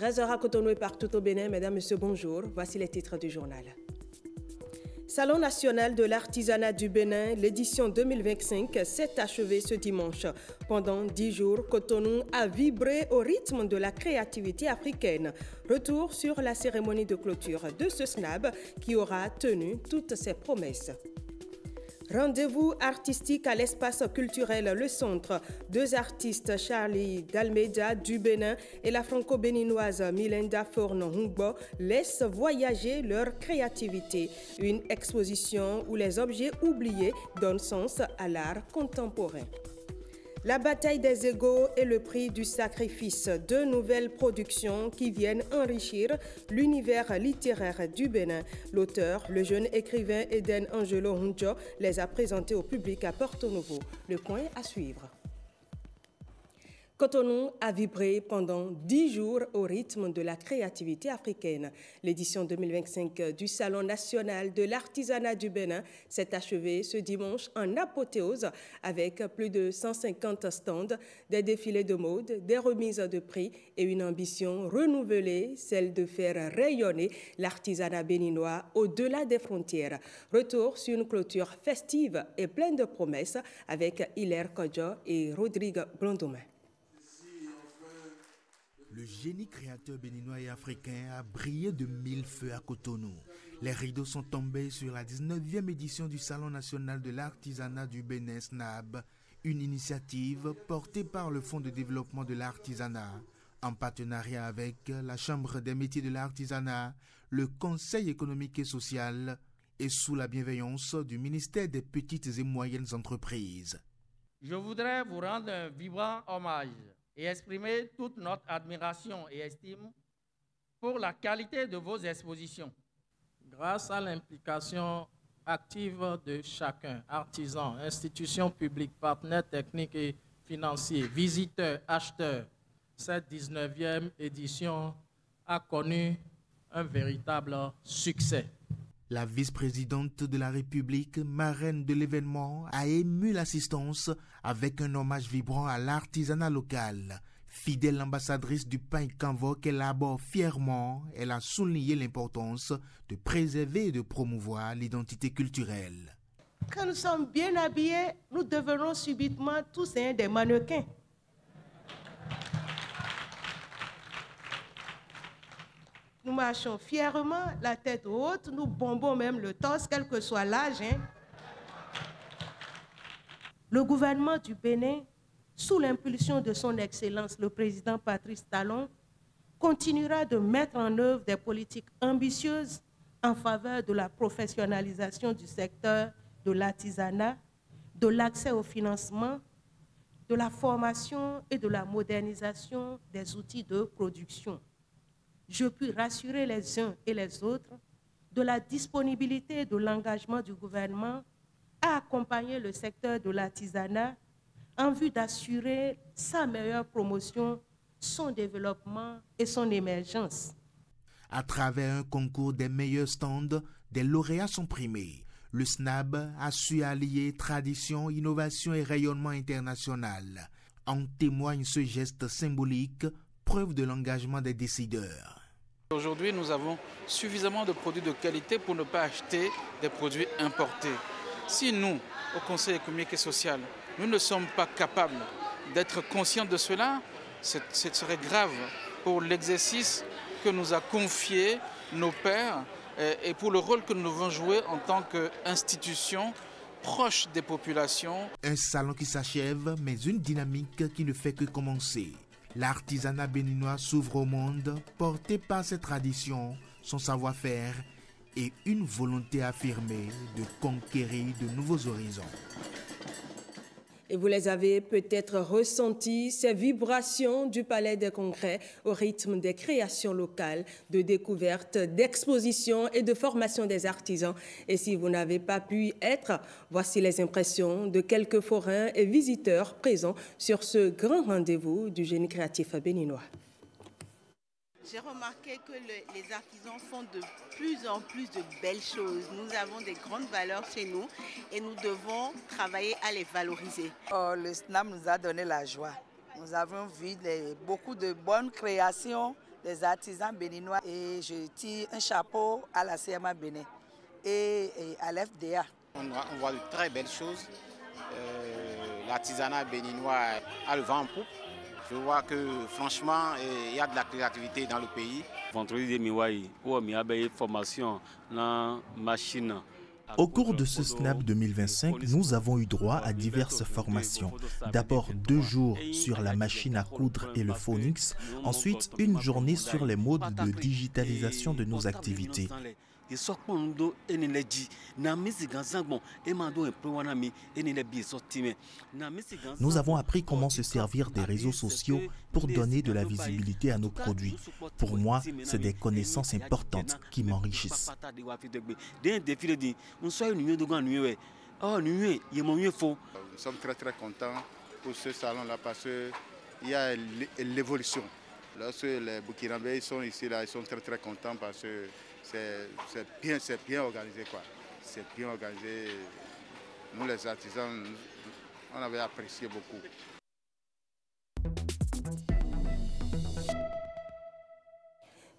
13h à Cotonou et partout au Bénin. Mesdames, Messieurs, bonjour. Voici les titres du journal. Salon national de l'artisanat du Bénin, l'édition 2025 s'est achevée ce dimanche. Pendant 10 jours, Cotonou a vibré au rythme de la créativité africaine. Retour sur la cérémonie de clôture de ce SNAB qui aura tenu toutes ses promesses. Rendez-vous artistique à l'espace culturel Le Centre. Deux artistes, Charlie Dalmeida du Bénin et la franco-béninoise Milenda Forno-Hungbo, laissent voyager leur créativité. Une exposition où les objets oubliés donnent sens à l'art contemporain. La bataille des égaux et le prix du sacrifice, deux nouvelles productions qui viennent enrichir l'univers littéraire du Bénin. L'auteur, le jeune écrivain Eden Angelo Hunjo, les a présentés au public à Porto Novo. Le point à suivre. Cotonou a vibré pendant 10 jours au rythme de la créativité africaine. L'édition 2025 du Salon national de l'artisanat du Bénin s'est achevée ce dimanche en apothéose avec plus de 150 stands, des défilés de mode, des remises de prix et une ambition renouvelée, celle de faire rayonner l'artisanat béninois au-delà des frontières. Retour sur une clôture festive et pleine de promesses avec Hilaire Kodjo et Rodrigue Blondomain. Le génie créateur béninois et africain a brillé de mille feux à Cotonou. Les rideaux sont tombés sur la 19e édition du Salon national de l'artisanat du Bénin SNAB, une initiative portée par le Fonds de développement de l'artisanat, en partenariat avec la Chambre des métiers de l'artisanat, le Conseil économique et social et sous la bienveillance du ministère des petites et moyennes entreprises. Je voudrais vous rendre un vibrant hommage et exprimer toute notre admiration et estime pour la qualité de vos expositions. Grâce à l'implication active de chacun, artisans, institutions publiques, partenaires techniques et financiers, visiteurs, acheteurs, cette 19e édition a connu un véritable succès. La vice-présidente de la République, marraine de l'événement, a ému l'assistance avec un hommage vibrant à l'artisanat local. Fidèle ambassadrice du pain canvo qu'elle élabore fièrement, elle a souligné l'importance de préserver et de promouvoir l'identité culturelle. Quand nous sommes bien habillés, nous devenons subitement tous des mannequins. Nous marchons fièrement, la tête haute, nous bombons même le torse, quel que soit l'âge. Le gouvernement du Bénin, sous l'impulsion de son Excellence, le président Patrice Talon, continuera de mettre en œuvre des politiques ambitieuses en faveur de la professionnalisation du secteur de l'artisanat, de l'accès au financement, de la formation et de la modernisation des outils de production. Je puis rassurer les uns et les autres de la disponibilité et de l'engagement du gouvernement à accompagner le secteur de l'artisanat en vue d'assurer sa meilleure promotion, son développement et son émergence. À travers un concours des meilleurs stands, des lauréats sont primés. Le SNAB a su allier tradition, innovation et rayonnement international. En témoigne ce geste symbolique, preuve de l'engagement des décideurs. Aujourd'hui, nous avons suffisamment de produits de qualité pour ne pas acheter des produits importés. Si nous, au Conseil économique et social, nous ne sommes pas capables d'être conscients de cela, ce serait grave pour l'exercice que nous a confié nos pairs et pour le rôle que nous devons jouer en tant qu'institution proche des populations. Un salon qui s'achève, mais une dynamique qui ne fait que commencer. L'artisanat béninois s'ouvre au monde, porté par ses traditions, son savoir-faire et une volonté affirmée de conquérir de nouveaux horizons. Et vous les avez peut-être ressentis, ces vibrations du Palais des Congrès au rythme des créations locales, de découvertes, d'expositions et de formation des artisans. Et si vous n'avez pas pu y être, voici les impressions de quelques forains et visiteurs présents sur ce grand rendez-vous du génie créatif béninois. J'ai remarqué que les artisans font de plus en plus de belles choses. Nous avons des grandes valeurs chez nous et nous devons travailler à les valoriser. Le SNAB nous a donné la joie. Nous avons vu beaucoup de bonnes créations des artisans béninois et je tire un chapeau à la CMA Bénin et à l'FDA. On voit de très belles choses. L'artisanat béninois a le vent en poupe. Je vois que franchement, il y a de la créativité dans le pays. Au cours de ce SNAB 2025, nous avons eu droit à diverses formations. D'abord 2 jours sur la machine à coudre et le phonics, ensuite une journée sur les modes de digitalisation de nos activités. Nous avons appris comment se servir des réseaux sociaux pour donner de la visibilité à nos produits. Pour moi, c'est des connaissances importantes qui m'enrichissent. Nous sommes très contents pour ce salon-là parce qu'il y a l'évolution. Lorsque les Burkinabés sont ici, là, ils sont très contents parce que c'est bien organisé, quoi. C'est bien organisé. Nous, les artisans, on avait apprécié beaucoup.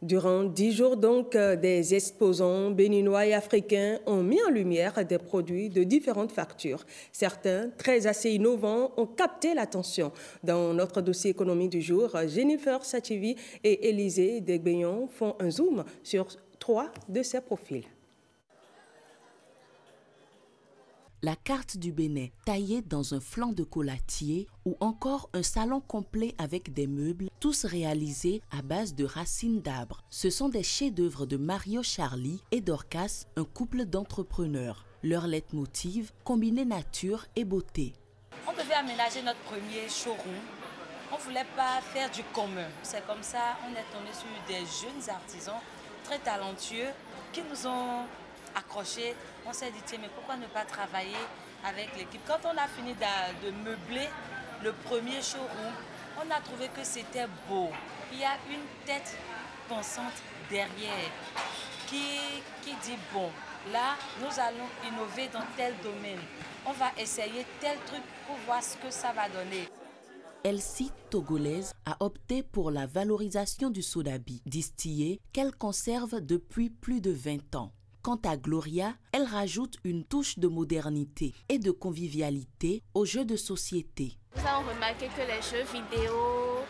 Durant 10 jours, donc, des exposants béninois et africains ont mis en lumière des produits de différentes factures. Certains, très assez innovants, ont capté l'attention. Dans notre dossier économie du jour, Jennifer Sachivi et Élisée Degbeyon font un zoom sur 3 de ces profils. La carte du Bénin taillée dans un flanc de collatier ou encore un salon complet avec des meubles, tous réalisés à base de racines d'arbres. Ce sont des chefs-d'œuvre de Mario Charlie et Dorcas, un couple d'entrepreneurs. Leur leitmotiv, combiner nature et beauté. On devait aménager notre premier showroom. On ne voulait pas faire du commun. C'est comme ça, on est tombé sur des jeunes artisans très talentueux qui nous ont accrochés. On s'est dit, tiens, mais pourquoi ne pas travailler avec l'équipe? Quand on a fini de meubler le premier showroom, on a trouvé que c'était beau. Il y a une tête pensante derrière qui dit, bon, là, nous allons innover dans tel domaine. On va essayer tel truc pour voir ce que ça va donner. Elsie, togolaise, a opté pour la valorisation du sodabi, distillé qu'elle conserve depuis plus de 20 ans. Quant à Gloria, elle rajoute une touche de modernité et de convivialité aux jeux de société. Nous avons remarqué que les jeux vidéo,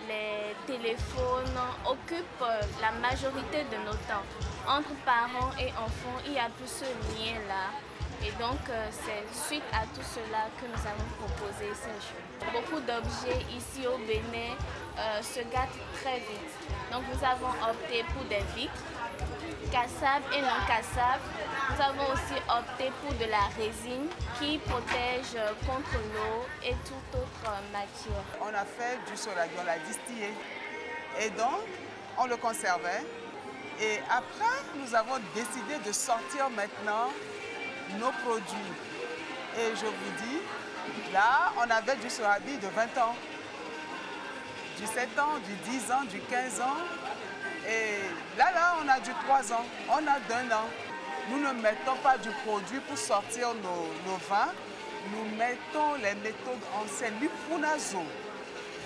les téléphones occupent la majorité de nos temps. Entre parents et enfants, il y a plus ce lien-là. Et donc, c'est suite à tout cela que nous avons proposé ces jeux. Beaucoup d'objets ici au Bénin se gâtent très vite. Donc, nous avons opté pour des vitres, cassables et non cassables. Nous avons aussi opté pour de la résine qui protège contre l'eau et toute autre matière. On a fait du sodabi, on l'a distillé. Et donc, on le conservait. Et après, nous avons décidé de sortir maintenant nos produits. Et je vous dis, là, on avait du sodabi de 20 ans, du 7 ans, du 10 ans, du 15 ans. Et là, on a du 3 ans, on a d'1 an. Nous ne mettons pas du produit pour sortir nos vins. Nous mettons les méthodes anciennes, l'Ipunazo.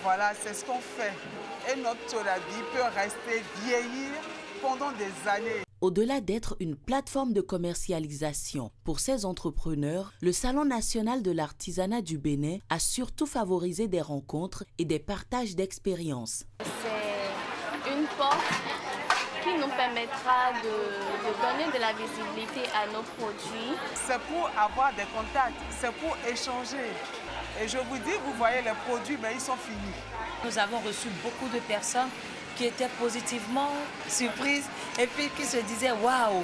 Voilà, c'est ce qu'on fait. Et notre sodabi peut rester vieillir pendant des années. Au-delà d'être une plateforme de commercialisation pour ces entrepreneurs, le Salon national de l'artisanat du Bénin a surtout favorisé des rencontres et des partages d'expériences. C'est une porte qui nous permettra de donner de la visibilité à nos produits. C'est pour avoir des contacts, c'est pour échanger. Et je vous dis, vous voyez les produits, mais ils sont finis. Nous avons reçu beaucoup de personnes qui étaient positivement surprises et puis qui se disaient waouh,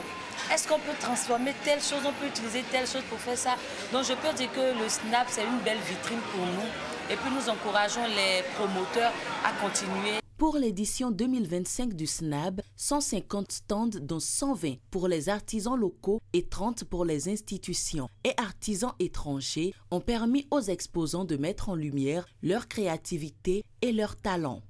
est-ce qu'on peut transformer telle chose, on peut utiliser telle chose pour faire ça. Donc je peux dire que le SNAB, c'est une belle vitrine pour nous et puis nous encourageons les promoteurs à continuer. Pour l'édition 2025 du SNAB, 150 stands dont 120 pour les artisans locaux et 30 pour les institutions et artisans étrangers ont permis aux exposants de mettre en lumière leur créativité et leur talent.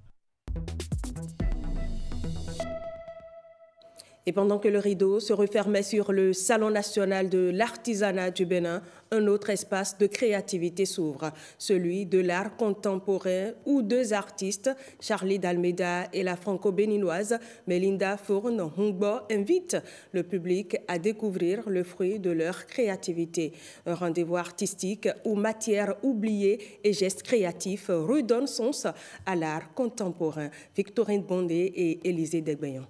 Et pendant que le rideau se refermait sur le Salon national de l'artisanat du Bénin, un autre espace de créativité s'ouvre, celui de l'art contemporain où deux artistes, Charlie d'Almeida et la franco-béninoise Melinda Fourne-Hungbo, invitent le public à découvrir le fruit de leur créativité. Un rendez-vous artistique où matière oubliée et gestes créatifs redonnent sens à l'art contemporain. Victorine Bondé et Élisée Degbeyon.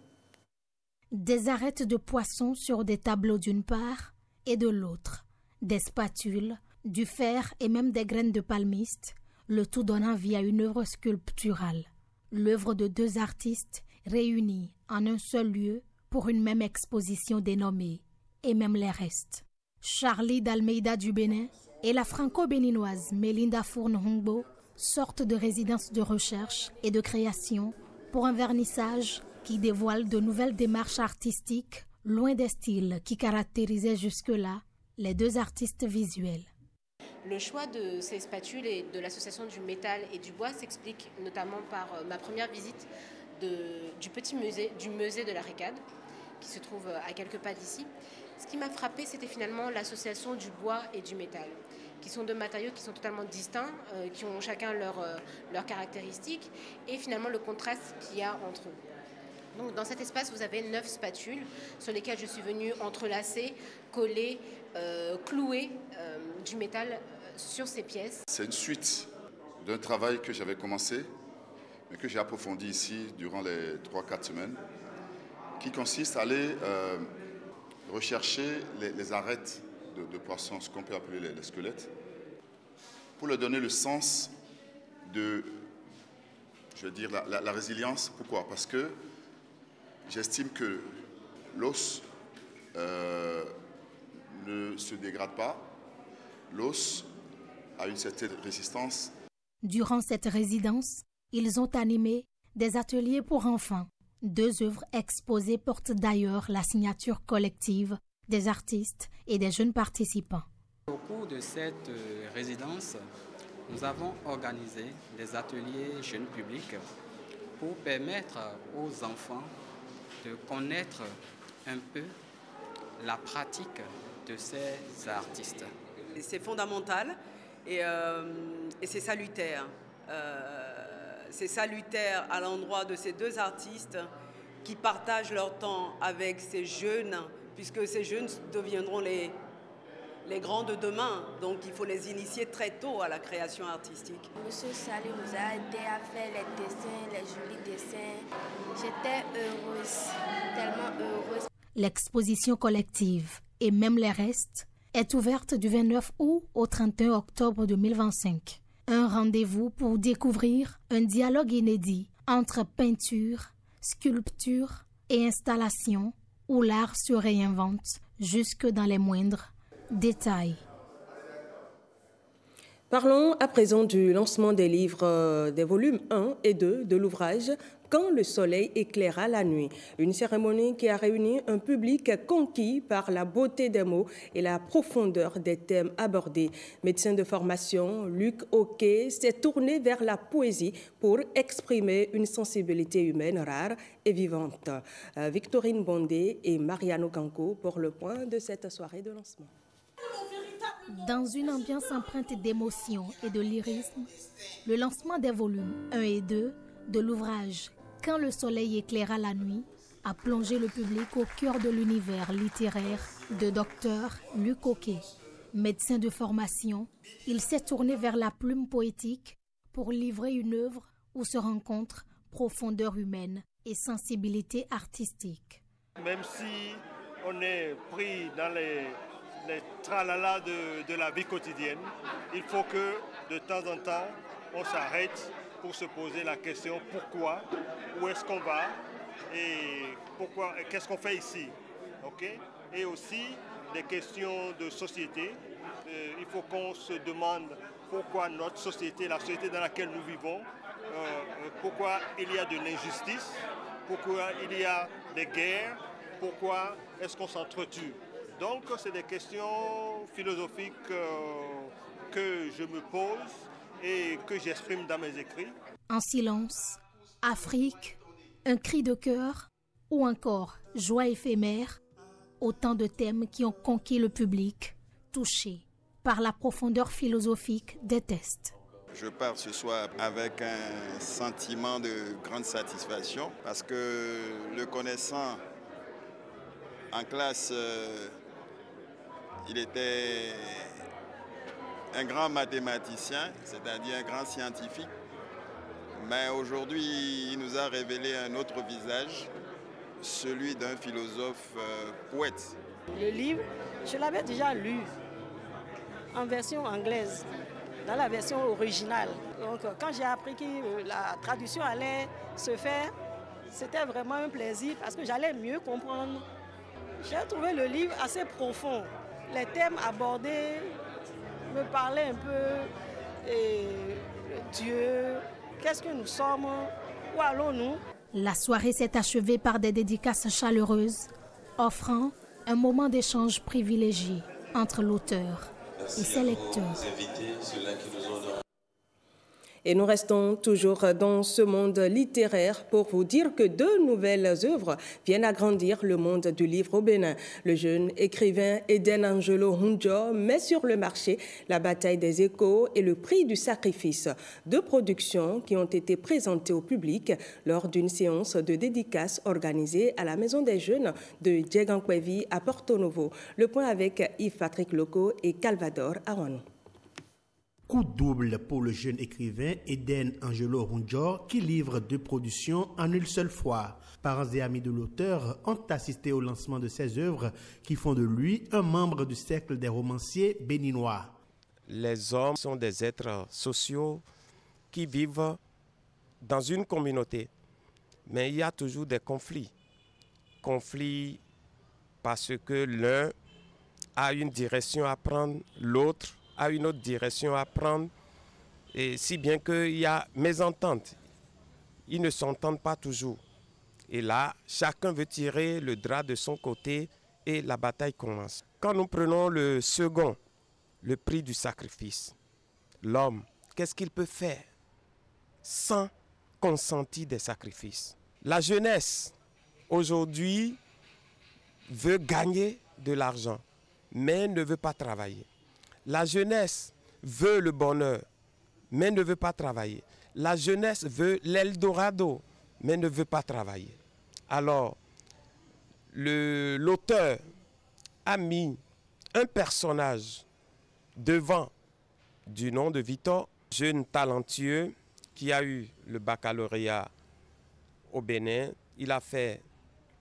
Des arêtes de poissons sur des tableaux d'une part et de l'autre, des spatules, du fer et même des graines de palmiste, le tout donnant vie à une œuvre sculpturale. L'œuvre de deux artistes réunis en un seul lieu pour une même exposition dénommée « Et même les restes ». Charlie d'Almeida du Bénin et la franco-béninoise Melinda Fourne-Hungbo sortent de résidence de recherche et de création pour un vernissage qui dévoile de nouvelles démarches artistiques, loin des styles qui caractérisaient jusque-là les deux artistes visuels. Le choix de ces spatules et de l'association du métal et du bois s'explique notamment par ma première visite du petit musée, du musée de la Récade, qui se trouve à quelques pas d'ici. Ce qui m'a frappé, c'était finalement l'association du bois et du métal, qui sont deux matériaux qui sont totalement distincts, qui ont chacun leurs caractéristiques, et finalement le contraste qu'il y a entre eux. Donc, dans cet espace, vous avez 9 spatules sur lesquelles je suis venue entrelacer, coller, clouer du métal sur ces pièces. C'est une suite d'un travail que j'avais commencé, mais que j'ai approfondi ici durant les 3-4 semaines, qui consiste à aller rechercher les arêtes de poissons, ce qu'on peut appeler les squelettes, pour leur donner le sens de, je veux dire, la résilience. Pourquoi? Parce que j'estime que l'os ne se dégrade pas. L'os a une certaine résistance. Durant cette résidence, ils ont animé des ateliers pour enfants. 2 œuvres exposées portent d'ailleurs la signature collective des artistes et des jeunes participants. Au cours de cette résidence, nous avons organisé des ateliers jeunes publics pour permettre aux enfants de connaître un peu la pratique de ces artistes. C'est fondamental et c'est salutaire. C'est salutaire à l'endroit de ces deux artistes qui partagent leur temps avec ces jeunes, puisque ces jeunes deviendront les grands de demain. Donc il faut les initier très tôt à la création artistique. Monsieur Sali nous a aidé à faire les dessins, les jolis dessins. J'étais heureuse, tellement heureuse. L'exposition collective et même les restes est ouverte du 29 août au 31 octobre 2025. Un rendez-vous pour découvrir un dialogue inédit entre peinture, sculpture et installation où l'art se réinvente jusque dans les moindres détails. Parlons à présent du lancement des livres des volumes 1 et 2 de l'ouvrage « Quand le soleil éclaira la nuit ». Une cérémonie qui a réuni un public conquis par la beauté des mots et la profondeur des thèmes abordés. Médecin de formation, Luc Oquet s'est tourné vers la poésie pour exprimer une sensibilité humaine rare et vivante. Victorine Bondé et Mariano Ganco pour le point de cette soirée de lancement. Dans une ambiance empreinte d'émotion et de lyrisme, le lancement des volumes 1 et 2 de l'ouvrage « Quand le soleil éclaira la nuit » a plongé le public au cœur de l'univers littéraire de Dr Luc Oquet. Médecin de formation, il s'est tourné vers la plume poétique pour livrer une œuvre où se rencontrent profondeur humaine et sensibilité artistique. Même si on est pris dans les tralala de la vie quotidienne, il faut que de temps en temps, on s'arrête pour se poser la question pourquoi, où est-ce qu'on va et pourquoi, qu'est-ce qu'on fait ici. Okay? Et aussi des questions de société. Il faut qu'on se demande pourquoi notre société, la société dans laquelle nous vivons, pourquoi il y a de l'injustice, pourquoi il y a des guerres, pourquoi est-ce qu'on s'entretue. Donc, c'est des questions philosophiques que je me pose et que j'exprime dans mes écrits. En silence, Afrique, un cri de cœur, ou encore joie éphémère, autant de thèmes qui ont conquis le public, touché par la profondeur philosophique des textes. Je pars ce soir avec un sentiment de grande satisfaction parce que le connaissant en classe, il était un grand mathématicien, c'est-à-dire un grand scientifique. Mais aujourd'hui, il nous a révélé un autre visage, celui d'un philosophe poète. Le livre, je l'avais déjà lu en version anglaise, dans la version originale. Donc, quand j'ai appris que la traduction allait se faire, c'était vraiment un plaisir parce que j'allais mieux comprendre. J'ai trouvé le livre assez profond. Les thèmes abordés me parlaient un peu de Dieu, qu'est-ce que nous sommes, où allons-nous? La soirée s'est achevée par des dédicaces chaleureuses, offrant un moment d'échange privilégié entre l'auteur et ses lecteurs. Et nous restons toujours dans ce monde littéraire pour vous dire que 2 nouvelles œuvres viennent agrandir le monde du livre au Bénin. Le jeune écrivain Eden Angelo Hunjo met sur le marché La bataille des échos et Le prix du sacrifice, 2 productions qui ont été présentées au public lors d'une séance de dédicace organisée à la Maison des Jeunes de Djegankwevi à Porto Novo. Le point avec Yves-Patrick Loco et Calvador Awanou. Coup double pour le jeune écrivain Eden Angelo Hunjo qui livre 2 productions en une seule fois. Parents et amis de l'auteur ont assisté au lancement de ses œuvres qui font de lui un membre du cercle des romanciers béninois. Les hommes sont des êtres sociaux qui vivent dans une communauté, mais il y a toujours des conflits. Conflits parce que l'un a une direction à prendre, l'autre a une autre direction à prendre, et si bien qu'il y a mésentente. Ils ne s'entendent pas toujours. Et là, chacun veut tirer le drap de son côté et la bataille commence. Quand nous prenons le second, le prix du sacrifice, l'homme, qu'est-ce qu'il peut faire sans consentir des sacrifices? La jeunesse, aujourd'hui, veut gagner de l'argent, mais ne veut pas travailler. La jeunesse veut le bonheur, mais ne veut pas travailler. La jeunesse veut l'Eldorado, mais ne veut pas travailler. Alors, l'auteur a mis un personnage devant du nom de Victor, jeune talentueux qui a eu le baccalauréat au Bénin. Il a fait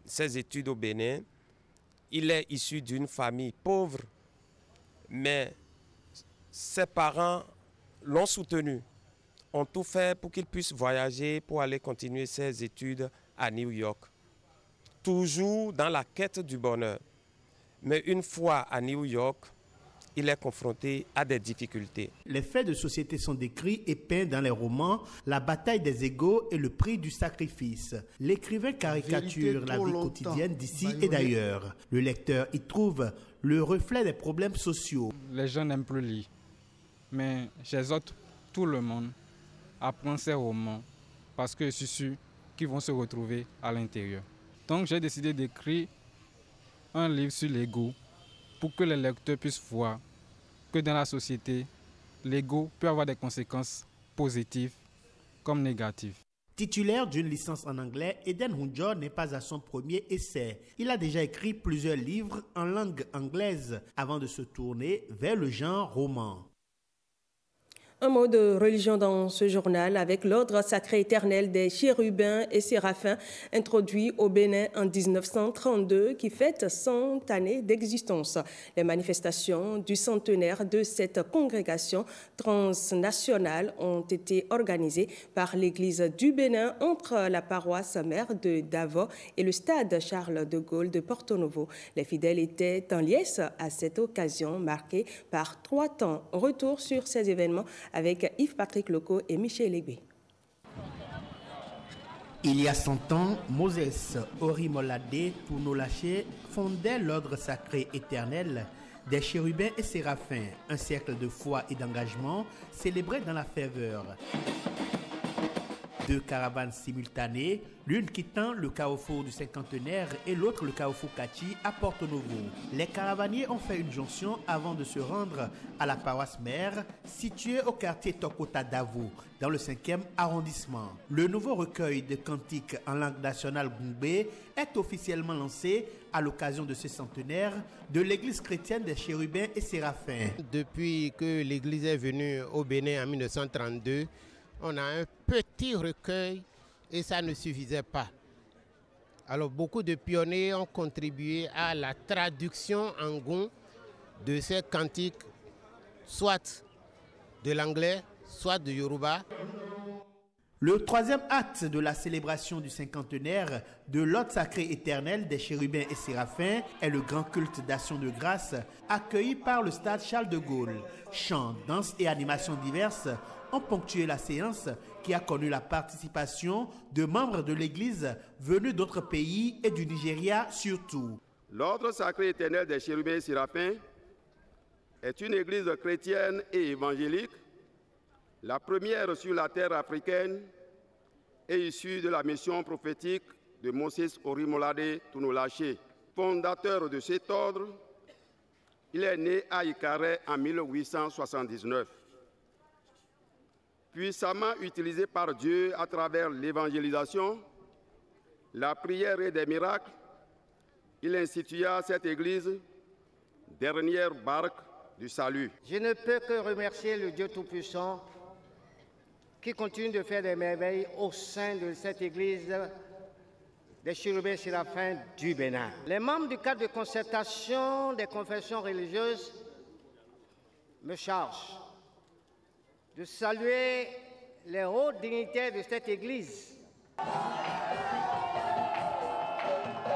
ses études au Bénin. Il est issu d'une famille pauvre, mais ses parents l'ont soutenu, ont tout fait pour qu'il puisse voyager, pour aller continuer ses études à New York. Toujours dans la quête du bonheur. Mais une fois à New York, il est confronté à des difficultés. Les faits de société sont décrits et peints dans les romans La bataille des égaux et Le prix du sacrifice. L'écrivain caricature la vie quotidienne d'ici et d'ailleurs. Le lecteur y trouve le reflet des problèmes sociaux. Les gens n'aiment plus lire, mais j'exhorte tout le monde à prendre ces romans parce que je suis sûr qu'ils vont se retrouver à l'intérieur. Donc j'ai décidé d'écrire un livre sur l'ego pour que les lecteurs puissent voir que dans la société, l'ego peut avoir des conséquences positives comme négatives. Titulaire d'une licence en anglais, Eden Hunjo n'est pas à son premier essai. Il a déjà écrit plusieurs livres en langue anglaise avant de se tourner vers le genre roman. Un mot de religion dans ce journal avec l'ordre sacré éternel des chérubins et séraphins introduit au Bénin en 1932 qui fête 100 années d'existence. Les manifestations du centenaire de cette congrégation transnationale ont été organisées par l'église du Bénin entre la paroisse mère de Davao et le stade Charles de Gaulle de Porto Novo. Les fidèles étaient en liesse à cette occasion marquée par 3 temps. Retour sur ces événements avec Yves-Patrick Loco et Michel Légué. Il y a 100 ans, Moses Orimolade Tournolaché fondait l'ordre sacré éternel des chérubins et séraphins, un cercle de foi et d'engagement célébré dans la ferveur. 2 caravanes simultanées, l'une quittant le carrefour du Cinquantenaire et l'autre le carrefour Kachi à Porto Novo. Les caravaniers ont fait une jonction avant de se rendre à la paroisse mère, située au quartier Tokota Davo, dans le 5e arrondissement. Le nouveau recueil de cantiques en langue nationale Gungbe est officiellement lancé à l'occasion de ce centenaire de l'église chrétienne des Chérubins et Séraphins. Depuis que l'église est venue au Bénin en 1932, on a un petit recueil et ça ne suffisait pas. Alors beaucoup de pionniers ont contribué à la traduction en gon de ces cantiques, soit de l'anglais, soit de Yoruba. Le 3e acte de la célébration du cinquantenaire de l'hôte sacré éternel des Chérubins et Séraphins est le grand culte d'action de grâce accueilli par le stade Charles de Gaulle. Chants, danses et animations diverses ont ponctué la séance qui a connu la participation de membres de l'Église venus d'autres pays et du Nigeria surtout. L'ordre sacré éternel des Chérubins et Séraphins est une église chrétienne et évangélique, la première sur la terre africaine et issue de la mission prophétique de Moses Orimolade Tunolaché. Fondateur de cet ordre, il est né à Ikare en 1879. Puissamment utilisé par Dieu à travers l'évangélisation, la prière et des miracles, il institua cette église, dernière barque du salut. Je ne peux que remercier le Dieu Tout-Puissant qui continue de faire des merveilles au sein de cette église des Chérubins et Séraphins du Bénin. Les membres du cadre de concertation des confessions religieuses me chargent de saluer les hauts dignitaires de cette église.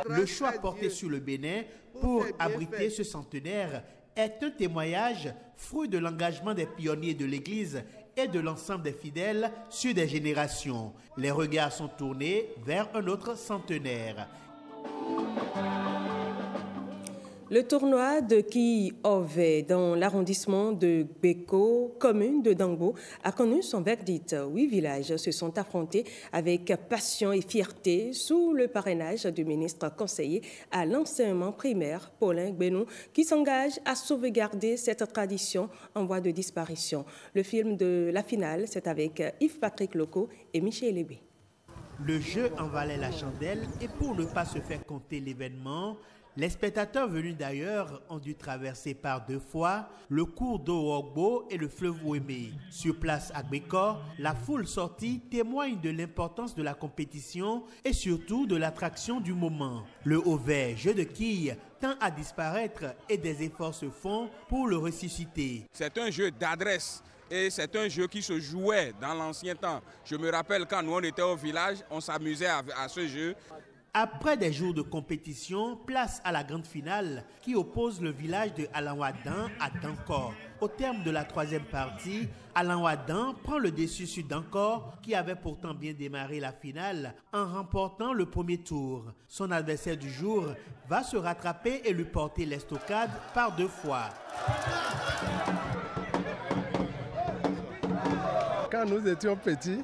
Le choix porté sur le Bénin pour abriter ce centenaire est un témoignage fruit de l'engagement des pionniers de l'Église et de l'ensemble des fidèles sur des générations. Les regards sont tournés vers un autre centenaire. Le tournoi de Ki-Ove dans l'arrondissement de Beko, commune de Dangbo, a connu son verdict. 8 villages se sont affrontés avec passion et fierté sous le parrainage du ministre conseiller à l'enseignement primaire, Paulin Benou, qui s'engage à sauvegarder cette tradition en voie de disparition. Le film de la finale, c'est avec Yves-Patrick Loco et Michel Lébé. Le jeu en valait la chandelle et pour ne pas se faire compter l'événement, les spectateurs venus d'ailleurs ont dû traverser par 2 fois le cours d'eau Ogbo et le fleuve Ouémé. Sur place à Bécor, la foule sortie témoigne de l'importance de la compétition et surtout de l'attraction du moment. Le Ove, jeu de quilles, tend à disparaître et des efforts se font pour le ressusciter. C'est un jeu d'adresse. Et c'est un jeu qui se jouait dans l'ancien temps. Je me rappelle quand nous on était au village, on s'amusait à ce jeu. Après des jours de compétition, place à la grande finale qui oppose le village de Alanwadan à Dankor. Au terme de la 3e partie, Alanwadan prend le dessus sur Dankor qui avait pourtant bien démarré la finale en remportant le premier tour. Son adversaire du jour va se rattraper et lui porter l'estocade par 2 fois. Quand nous étions petits,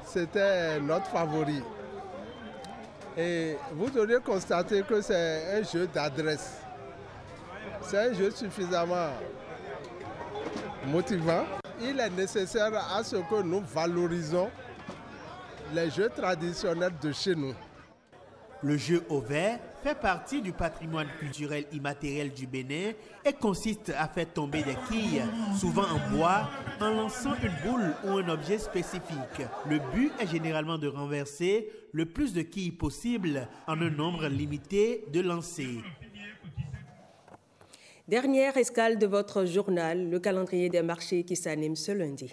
c'était notre favori. Et vous auriez constaté que c'est un jeu d'adresse. C'est un jeu suffisamment motivant. Il est nécessaire à ce que nous valorisons les jeux traditionnels de chez nous. Le jeu au vert fait partie du patrimoine culturel immatériel du Bénin et consiste à faire tomber des quilles, souvent en bois, en lançant une boule ou un objet spécifique. Le but est généralement de renverser le plus de quilles possible en un nombre limité de lancers. Dernière escale de votre journal, le calendrier des marchés qui s'anime ce lundi.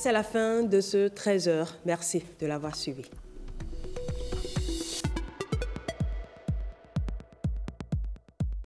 c'est la fin de ce 13h. Merci de l'avoir suivi.